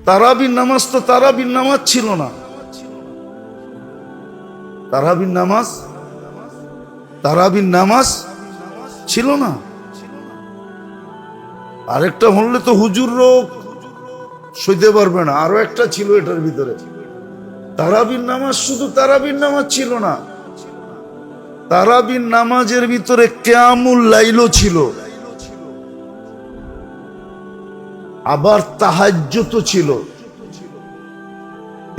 তারাবির নামাজ তো তারাবির নামাজ ছিল না। তারাবির নামাজ ছিল না। আরেকটা হলে তো হুজুরও সইতে পারবে না, আরো একটা ছিল এটার ভিতরে। তারাবির নামাজ শুধু তারাবির নামাজ ছিল না, তারাবির নামাজের ভিতরে কিয়ামুল লাইলও ছিল, আবার তাহাজ্জুদও ছিল।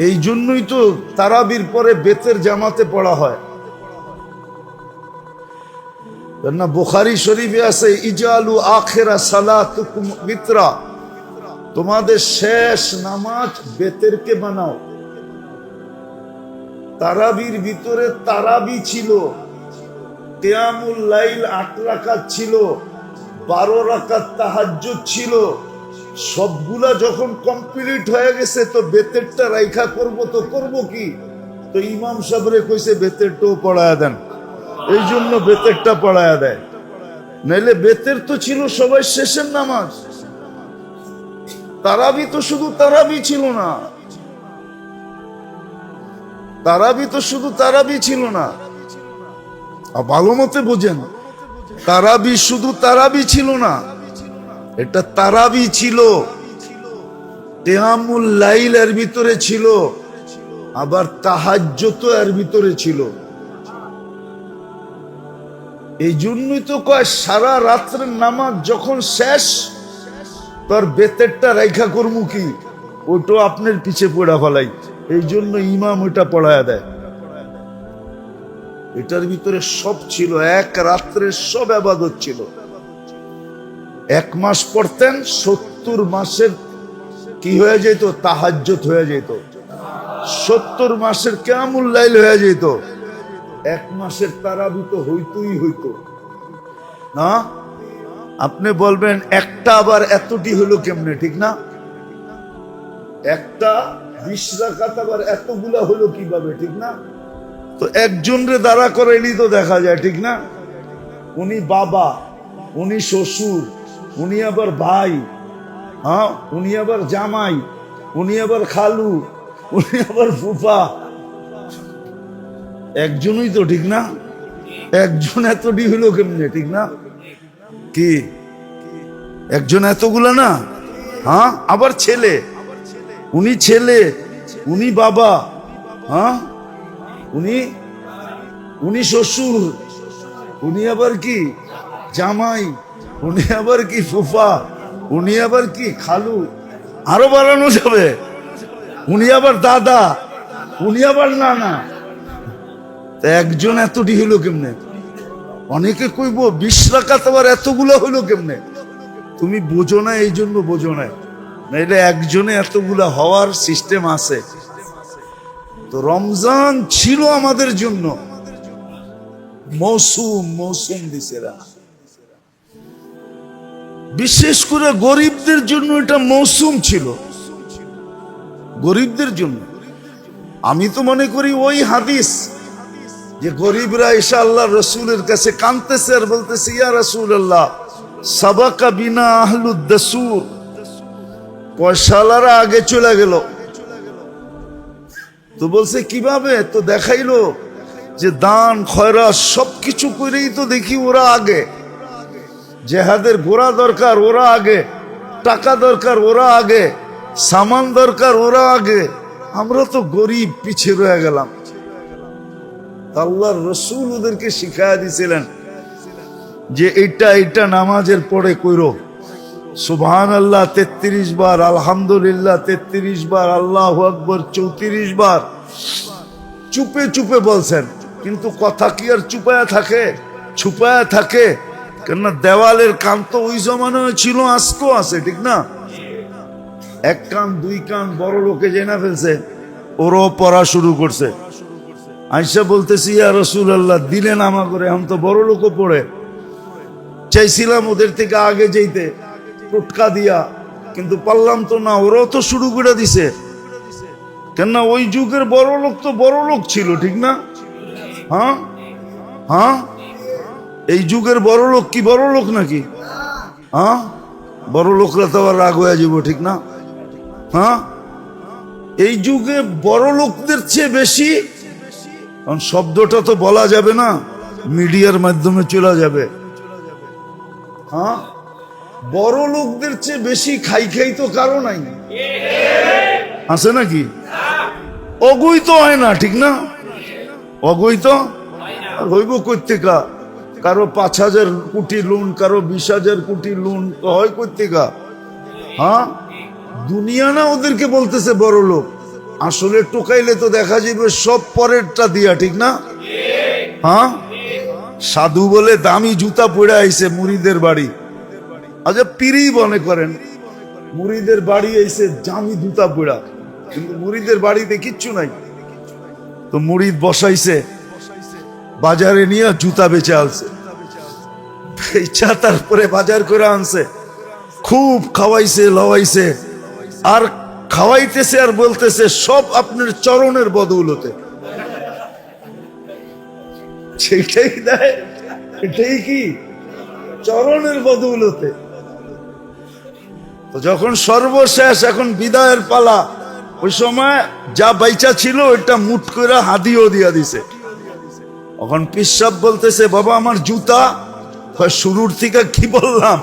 এই জন্যই তো তারাবির পরে বেতের জামাতে পড়া হয় না। বুখারী শরীফে আছে ইজালু আখিরা সালাতুকুম বিতরা, তোমাদের শেষ নামাজ বেতেরকে বানাও। তারাবির ভিতরে তারাবি ছিল, কিয়ামুল লাইল 8 রাকাত ছিল, 12 রাকাত তাহাজ্জুদ ছিল। সবগুলা যখন কমপ্লিট হয়ে গেছে তো বেতেরটা রাইখা করব তো করব কি, তো ইমাম সাহেবরে কইছে বেতেরটাও পড়ায়া দেন, এই জন্য বেতেরটা পড়ায়া দেয়। নাইলে বেতের তো ছিল সবাই শেষের নামাজ। তারাবি তো শুধু তারাবি ছিল না, তারাবি তো শুধু তারাবি ছিল না। ভালো মতে বোঝেন, তারাবি শুধু তারাবি ছিল না, এটা তারাবি ছিল, কিয়ামুল লাইল এর ভিতরে ছিল, আবার তাহাজ্জুদ এর ভিতরে ছিল। এই জন্যই তো কয় সারা রাত্রের নামাজ যখন শেষ, তোর বেতেরটা রাইখা করমু কি, ওটা আপনার পিছে পড়া ফেলাই। এই জন্য ইমাম ওইটা পড়ায়া দেয়। এটার ভিতরে সব ছিল, এক রাত্রের সব ইবাদত ছিল। 1 মাস পড়তেন, 70 মাসের কি হয়ে যেত, তাহাজ্জুদ হয়ে যেত। 70 মাসের কিয়ামুল লাইল হয়ে যেত। 1 মাসের তারাবি তো হইতই হইতো না। আপনি বলবেন একটা আবার এতটি হলো কেমনে, ঠিক না? একটা 20 রাকাত আবার এতগুলা হলো কিভাবে, ঠিক না? তো একজন রে দাঁড়া করাইলি তো দেখা যায়, ঠিক না? উনি বাবা, উনি শ্বশুর, উনি আবার ভাই, হ্যাঁ, উনি আবার জামাই, উনি আবার খালু, উনি আবার ফুফা। একজনই তো, ঠিক না? একজন এতটি হইলো কেমনে, ঠিক না? কি একজন এতগুলা না? হ্যাঁ, আবার ছেলে, উনি ছেলে, উনি বাবা, হ্যাঁ, উনি শ্বশুর, উনি আবার কি জামাই, উনি আবার কি ফুফা, উনি আবার কি খালু, আরো বাড়ানো যাবে, উনি আবার দাদা, উনি আবার নানা। একজন এতটি হইলো কেমনে? অনেকে কইব 20 রাকাত আবার এতগুলা হইলো কেমনে? তুমি বোঝো না, এই জন্য বোঝো না, নাইলে একজনে এতগুলা হওয়ার সিস্টেম আছে। তো রমজান ছিল আমাদের জন্য মৌসুম দিছে না, বিশেষ করে গরিবদের জন্য এটা মৌসুম ছিল, গরিবদের জন্য। আমি তো মনে করি ওই হাদিস যে গরিবরা এসে আল্লাহ রসুলের কাছে কাঁদতেছে আর বলতেছে, ইয়া রাসূলুল্লাহ সাবাকা বিনা আহলুদ দাসুর, পয়সাওয়ালারা আগে চলে গেল। তো বলছে কিভাবে? তো দেখাইলো যে দান খয়রাত সবকিছু করেই তো দেখি ওরা আগে, জেহাদের ঘোড়া দরকার ওরা আগে, টাকা দরকার ওরা আগে, সামান দরকার ওরা আগে, আমরা তো গরিব পিছিয়ে রয়ে গেলাম। আল্লাহর রাসূল ওদেরকে শিখায়া দিয়েছিলেন যে এইটা নামাজের পরে কইরো, সুবহানাল্লাহ 33 বার, আলহামদুলিল্লাহ 33 বার, আল্লাহু আকবার 34 বার। চুপে চুপে বলছেন, কিন্তু কথা কি আর চুপায়া থাকে, ছুপায়া থাকে? কেননা দেওয়ালের কান তো ওই জমানায় ছিল, আজকেও আছে, ঠিক না? 1 কান 2 কান বড় লোকে জেনা ফেলছে, ওরও পড়া শুরু করছে। আয়েশা বলতেছি, ইয়া রাসূলুল্লাহ দিলেন আমা করে, এখন তো বড় লোকও পড়ে। চাইছিলাম ওদের থেকে আগে যেতে টোটকা দিয়া, কিন্তু পারলাম তো না, ওরাও তো শুরু করে দিছে। কেননা ওই যুগের বড় লোক তো বড় লোক ছিল, ঠিক না? হ্যাঁ হ্যাঁ, এই যুগের বড় লোক কি বড় লোক নাকি? হ্যাঁ, বড় লোকরা তো আবার রাগ হয়ে যাব, ঠিক না? হ্যাঁ, এই যুগে বড় লোকদের চেয়ে বেশি, কারণ শব্দটা তো বলা যাবে না, মিডিয়ার মাধ্যমে চলে যাবে। হ্যাঁ, বড় লোকদের চেয়ে বেশি খাই খাই তো কারো নাই, আছে নাকি? অগৈত হয় না, ঠিক না? অগৈত আর হইব কর্তিকা, কারো 5,000 কোটি লোন, কারো 20,000 কোটি লোন হয় কর্তিকা। হ্যাঁ, দুনিয়া না ওদেরকে বলতেছে বড় লোক, আসলে টোকাইলে তো দেখা যাবে সব পরেরটা দিয়া, ঠিক না? হ্যাঁ, সাধু বলে দামি জুতা পরে আইছে মুরিদের বাড়ি। আচ্ছা, পীরি মনে করেন মুরিদের বাড়ি আইছে দামি জুতা পরা, কিন্তু মুরিদের বাড়িতে কিচ্ছু নাই। তো মুরিদ বসাইছে, বাজারে নিয়ে জুতা বেচে আনছে, বেচা তারপরে বাজার করে আনছে, খুব খাওয়াইছে লওয়াইছে, আর খাওয়াইতেছে আর বলতেছে সব আপনার চরণের বদৌলতে। সেটাই দেয়, এটাই কি চরণের বদৌলতে। তো যখন সর্বশেষ এখন বিদায়ের পালা, ওই সময় যা বাইচা ছিল ওইটা মুঠ করে হাদিও দিয়া দিছে। এখন পিসাব বলতেছে, বাবা আমার জুতা। শুরুর থেকে কি বললাম?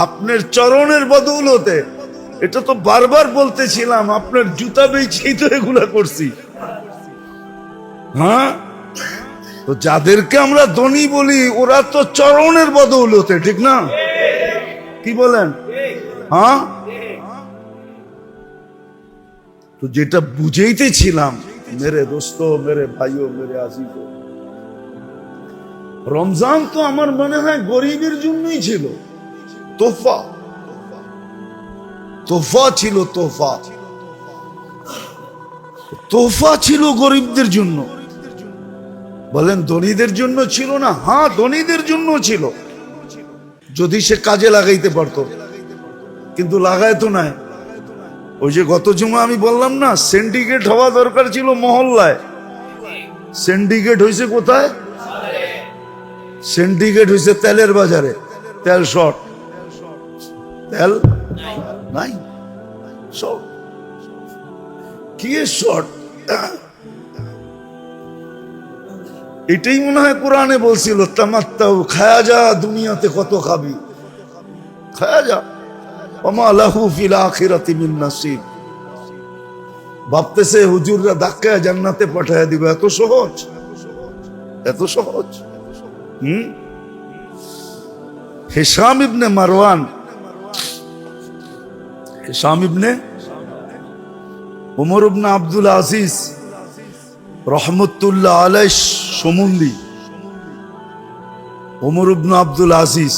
আপনার চরণের বদৌলতে। এটা তো বারবার বলতেছিলাম, আপনার জুতা বেচেই তো এগুলা করছি। হ্যাঁ, তো যাদেরকে আমরা ধনী বলি ওরা তো চরণের বদৌলতে, ঠিক না? কি বলেন? হ্যাঁ, তো যেটা বুঝাইতেছিলাম মেরে দোস্ত, মেরে ভাইও, মেরে আজিজো, রমজান তো আমার মনে হয় গরিবের জন্যই ছিল। তোফা, তোফা ছিল, তোফা, তোফা ছিল গরিবদের জন্য। বলেন ধনীদের জন্য ছিল না? হ্যাঁ, ধনীদের জন্য ছিল, যদি সে কাজে লাগাইতে পারতো, কিন্তু লাগায় তো নাই। ওই যে গত জুমা আমি বললাম না, সিন্ডিকেট হওয়া দরকার ছিল মহল্লায়, সিন্ডিকেট হয়েছে কোথায়? সিন্ডিকেট হয়েছে তেলের বাজারে। তেল শর্ট, তেল নাই, শর্ট। কি শর্ট? এটাই মনে হয় কোরআনে বলছিল, তামাত্তাউ, খায়া যা, দুনিয়াতে কত খাবি, খায়া যা, ওমা লাহু ফিল আখিরাতি মিন নাসিব। ভাবতেছে হুজুররা ধাক্কায় জান্নাতে পাঠায় দিবে, এত সহজ, এত সহজ। Hisham ibn Marwan, Hisham ibn Umar ibn Abdul Aziz রহমতুল্লাহ আলাইহি সম্বন্ধী, ওমর ইবনে আব্দুল আজিজ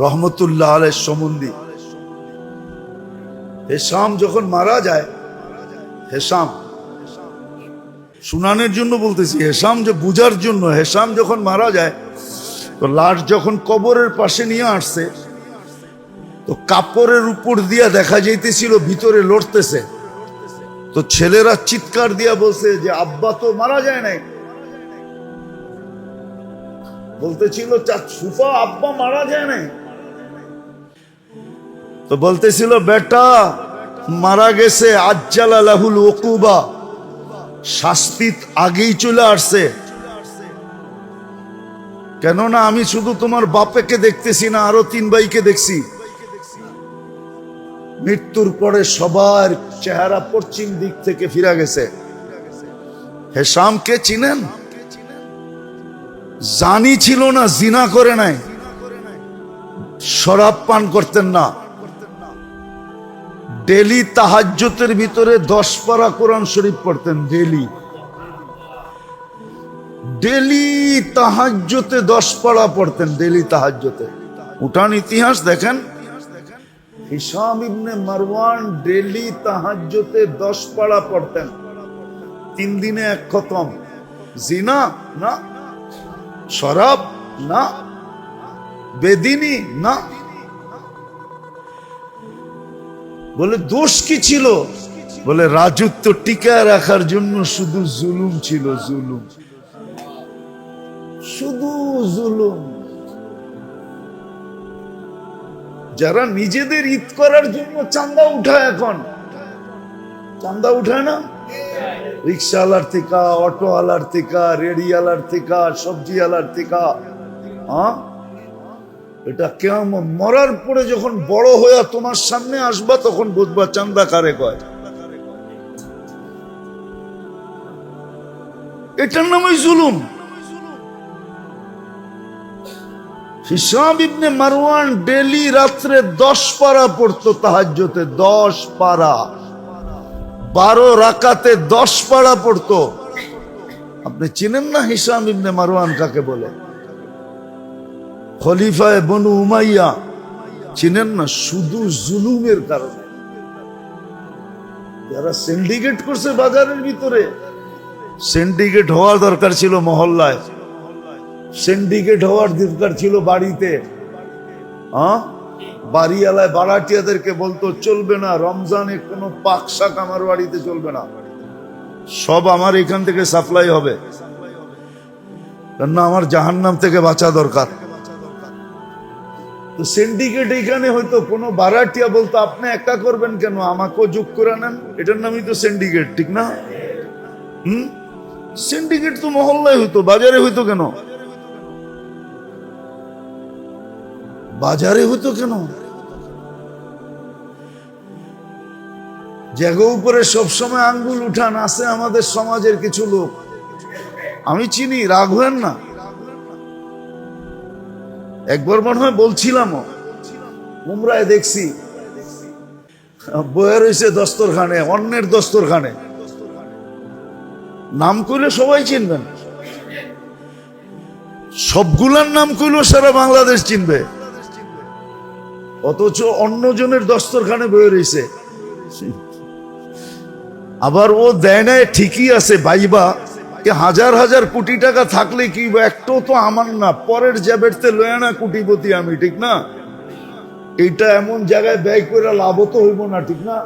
রহমতুল্লাহ আলাইহি সম্বন্ধী। হিশাম যখন মারা যায়, হিশাম শুনানের জন্য বলতেছি, হিশাম যে বুঝার জন্য, হিশাম যখন মারা যায় তো লাশ যখন কবরের পাশে নিয়ে আসছে, তো কাপড়ের উপর দিয়া দেখা যাইতেছিল ভিতরে লড়তেছে। তো ছেলেরা চিৎকার দিয়া বলছে যে আব্বা তো মারা যায় নাই। বলতেছিল ফুফা আব্বা মারা যায় নাই। তো বলতেছিল বেটা মারা গেছে, আজ্জালা লাহুল উকুবা, শাস্তি আগেই চলে আসছে। কেননা আমি শুধু তোমার বাপেকে দেখতেছি না, আরো 3 ভাইকে দেখছি। মৃত্যুর পরে সবার চেহারা পশ্চিম দিক থেকে ফিরে গেছে। হিশামকে চিনেন? জানি ছিল না, জিনা করে নাই, শরাব পান করতেন না, ডেলি তাহাজ্জুদের ভিতরে 10 পারা কোরআন শরীফ পড়তেন। ডেলি ডেলি তাহাজ্জুদে 10 পারা পড়তেন, ডেলি তাহাজ্জুদে। উঠান ইতিহাস দেখেন, হিশাম ইবনে মারওয়ান ডেলি তাহাজ্জুদে 10 পারা পড়তেন, 3 দিনে 1 খতম। জিনা না, শরাব না, বেদিনী না। বলে দোষ কি ছিল? বলে রাজত্ব টিকায় রাখার জন্য শুধু জুলুম ছিল, জুলুম, শুধু জুলুম। যারা নিজেদের ঈদ করার জন্য চাঁদা উঠায়, এখন চাঁদা উঠায় না, রিক্সাওয়ালার থেকে, অটোওয়ালার থেকে, রেডিওয়ালার থেকে, সবজিওয়ালার থেকে, হ্যাঁ, এটা কেমন মরার পরে যখন বড় হয়ে তোমার সামনে আসবা তখন বুঝবা চাঁদা কারে কয়। এটার নামই জুলুম। হিশাম ইবনে মারওয়ান ডেলি রাত্রে 10 পারা পড়তো তাহাজ্জুদে, 10 পারা, 12 রাকাতে 10 পারা পড়তো। আপনি চিনেন না হিশাম ইবনে মারওয়ান কাকে বলে? খলিফায়ে বনু উমাইয়া, চিনেন না? শুধু জুলুমের কারণে যারা সিন্ডিকেট করছে বাজারের ভিতরে। সিন্ডিকেট হওয়ার দরকার ছিল মহল্লায়, সিন্ডিকেট হওয়ার দরকার ছিল বাড়িতে। হ্যাঁ, বাড়িওয়ালায় বাড়াটিয়াদেরকে বলতো চলবে না, রমজানে কোনো পাক শাক আমার বাড়িতে চলবে না, সব আমার এখান থেকে সাপ্লাই হবে, কেননা আমার জাহান্নাম থেকে বাঁচা দরকার। তো সিন্ডিকেট এখানে হয়তো কোনো বাড়াটিয়া বলতো আপনি একা করবেন কেন, আমাকেও যোগ করে নেন, এটার নামই তো সিন্ডিকেট, ঠিক না? সিন্ডিকেট তো মহল্লায় হইতো, বাজারে হইতো কেন? বাজারে হইতো কেন? জায়গা উপরে সবসময় আঙ্গুল উঠান আছে আমাদের সমাজের কিছু লোক, আমি চিনি, রাগ হয়েন না। একবার মনে হয় বলছিলামও, উমরায় দেখছি বয়ে রয়েছে দস্তরখানে, অন্যের দস্তরখানে, নাম করলে সবাই চিনবেন, সবগুলার নাম করলেও সারা বাংলাদেশ চিনবে, অথচ অন্যজনের দস্তরখানে বয়ে রয়েছে। আবার ও দেয় না, ঠিকই আছে ভাইবা, হাজার হাজার কোটি টাকা থাকলে কি একটাও তো আমার না, পরের জ্যাবেরতে লয়ে না কোটিপতি আমি, ঠিক না? এইটা এমন জায়গায় ব্যয় করে লাভ তো হইব না, ঠিক না?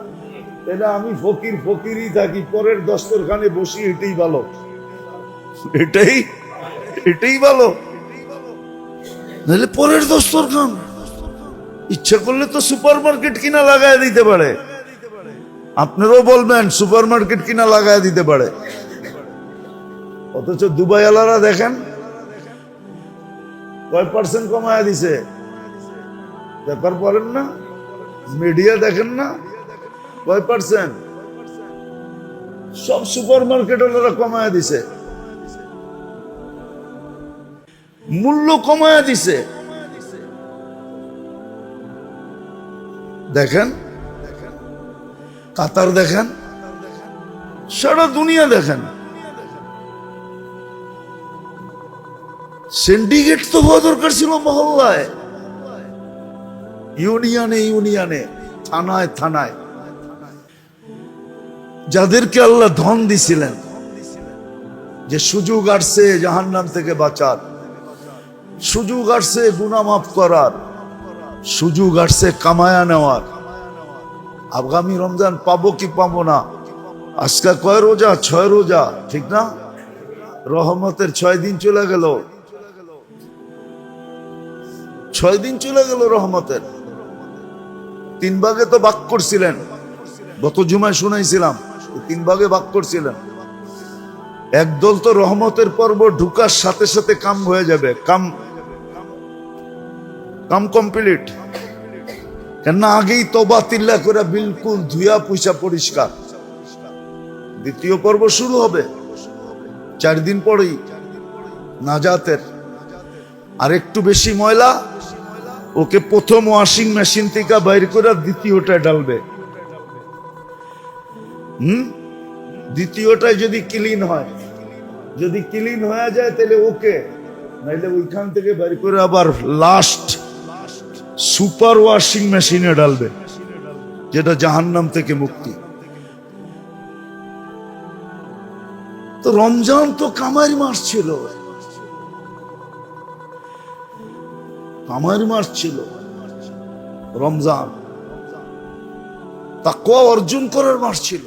এটা আমি ফকির ফকিরই থাকি, পরের দস্তরখানে বসি, এটাই ভালো, এটাই ভালো। নাহলে পরের দস্তরখান ইচ্ছা করলে তো সুপার মার্কেট কিনা লাগায় দিতে পারে, আপনারাও বলবেন সুপার মার্কেট কিনা লাগায় দিতে পারে, অথচ দুবাই আলারা দেখেন কয় % কমায় দিছে, ব্যাপার পড়েন না, মিডিয়া দেখেন না, কয় %? সব সুপার মার্কেট ওনারা কমায় দিছে, মূল্য কমায় দিছে। দেখেন কাতার, দেখেন সারা দুনিয়া, দেখেন সিন্ডিকেট তো হওয়া দরকার ছিল মহল্লায়, ইউনিয়নে ইউনিয়নে, থানায় থানায়। যাদেরকে আল্লাহ ধন দিছিলেন, যে সুযোগ আসছে জাহান্নাম থেকে বাঁচার, সুযোগ আসছে গুনাহ মাফ করার, সুযোগ আসছে কামায়া নেওয়ার, আগামী রমজান পাবো কি পাবো না, আজকে কয় রোজা? 6 রোজা, ঠিক না? রহমতের 6 দিন চলে গেল, 6 দিন চলে গেল রহমতের। 3 ভাগে তো ভাগ করছিলেন, গত জুমায় শুনাইছিলাম, 3 ভাগে ভাগ করছিলেন। একদল তো রহমতের পর্ব ঢুকার সাথে সাথে কাম হয়ে যাবে, কাম কমপ্লিট, কেননা আগেই তওবা তিল্লা করে বিলকুল ধুয়া পুইসা পরিষ্কার। দ্বিতীয় পর্ব শুরু হবে 4 দিন পরেই নাজাতের। আর একটু বেশি ময়লা ওকে প্রথম ওয়াশিং মেশিন থেকে বাইর করে দ্বিতীয়টা ডালবে। দ্বিতীয়টায় যদি ক্লিন হয়, যদি ক্লিন হয়ে যায় তাহলে ওকে, নাইলে ওইখান থেকে বাইর করে আবার লাস্ট সুপার ওয়াশিং মেশিনে ডালবে, যেটা জাহান্নাম থেকে মুক্তি। তো রমজান তো কামার মাস ছিল, কামার মাস ছিল রমজান, তাকওয়া অর্জন করার মাস ছিল।